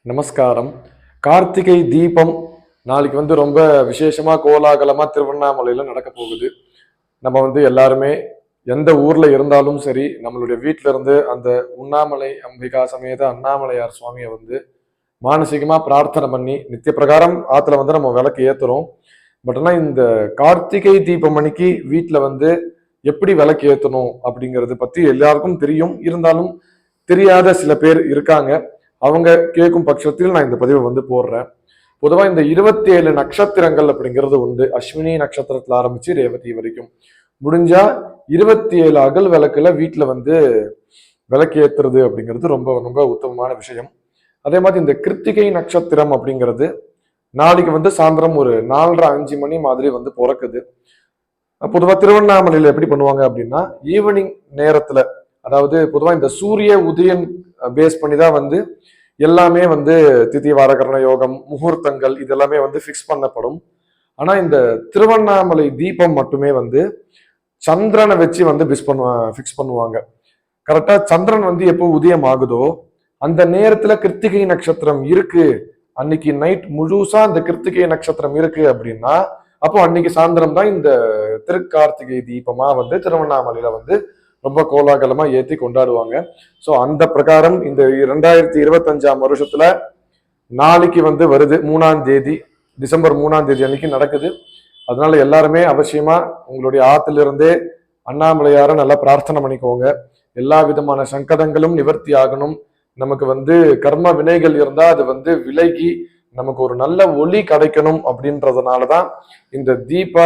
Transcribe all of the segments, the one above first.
நமஸ்காரம். கார்த்திகை தீபம் நாளைக்கு ரொம்ப விசேஷமா கோலாகலமா திருவண்ணாமலையில நடக்க போகுது. நம்ம எல்லாருமே எந்த ஊர்ல இருந்தாலும் சரி, நம்மளுடைய வீட்டில இருந்து அந்த உண்ணாமலை அம்பிகா சமேத அண்ணாமலையார் சுவாமியை மானசீகமா பிரார்த்தனை பண்ணி நித்திய பிரகாரம் ஆத்துல நம்ம விளக்கு ஏத்துறோம். பட் ஆனா இந்த கார்த்திகை தீபம் அன்னைக்கு வீட்டுல எப்படி விளக்கு ஏத்தணும் அப்படிங்கறது பத்தி எல்லாருக்கும் தெரியும். இருந்தாலும் தெரியாத சில பேர் இருக்காங்க. அவங்க கேட்கும் பட்சத்தில் நான் இந்த பதிவை போடுறேன். பொதுவா இந்த 27 நட்சத்திரங்கள் அப்படிங்கிறது உண்டு. அஸ்வினி நட்சத்திரத்துல ஆரம்பிச்சு ரேவதி வரைக்கும். முடிஞ்சா 27 அகல் விளக்குல வீட்டுல விளக்கு ஏத்துறது அப்படிங்கிறது ரொம்ப ரொம்ப உத்தமமான விஷயம். அதே மாதிரி இந்த கிருத்திகை நட்சத்திரம் அப்படிங்கிறது நாளைக்கு சாயந்தரம் ஒரு 4:30-5 மணி மாதிரி பிறக்குது. பொதுவா திருவண்ணாமலையில எப்படி பண்ணுவாங்க அப்படின்னா, ஈவினிங் நேரத்துல, அதாவது பொதுவா இந்த சூரிய உதயன் பேஸ் பண்ணி தான் எல்லாமே திதி வாரகரண யோகம் முகூர்த்தங்கள் இதெல்லாமே ஃபிக்ஸ் பண்ணப்படும். ஆனா இந்த திருவண்ணாமலை தீபம் மட்டுமே சந்திரனை வச்சு ஃபிக்ஸ் பண்ணுவாங்க. கரெக்டா சந்திரன் எப்போ உதயம் ஆகுதோ அந்த நேரத்துல கிருத்திகை நட்சத்திரம் இருக்கு, அன்னைக்கு நைட் முழுசா அந்த கிருத்திகை நட்சத்திரம் இருக்கு அப்படின்னா அப்போ அன்னைக்கு சாயந்தரம் தான் இந்த திருக்கார்த்திகை தீபமா திருவண்ணாமலையில ரொம்ப கோலாகலமா ஏத்தி கொண்டாடுவாங்க. ஸோ அந்த பிரகாரம் இந்த 2025ஆம் வருஷத்துல நாளைக்கு வருது 3ஆம் தேதி, டிசம்பர் 3ஆம் தேதி அன்னைக்கு நடக்குது. அதனால எல்லாருமே அவசியமா உங்களுடைய ஆத்துல இருந்தே அண்ணாமலையார நல்லா பிரார்த்தனை பண்ணிக்கோங்க. எல்லா விதமான சங்கடங்களும் நிவர்த்தி ஆகணும். நமக்கு கர்ம வினைகள் இருந்தா அது விலகி நமக்கு ஒரு நல்ல ஒளி கிடைக்கணும் அப்படின்றதுனாலதான் இந்த தீப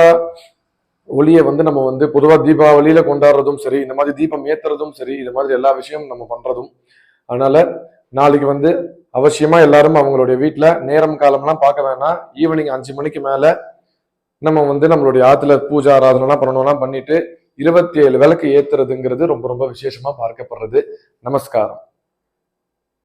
ஒளியை நம்ம பொதுவா தீபாவளியில கொண்டாடுறதும் சரி, இந்த மாதிரி தீபம் ஏத்துறதும் சரி, இது மாதிரி எல்லா விஷயமும் நம்ம பண்றதும். அதனால நாளைக்கு அவசியமா எல்லாரும் அவங்களுடைய வீட்டுல நேரம் காலம்லாம் பார்க்க வேணாம். ஈவினிங் 5 மணிக்கு மேல நம்ம நம்மளுடைய ஆத்துல பூஜை ஆராதனைலாம் பண்ணணும்னா பண்ணிட்டு 27 விளக்கு ஏத்துறதுங்கிறது ரொம்ப ரொம்ப விசேஷமா பார்க்கப்படுறது. நமஸ்காரம்.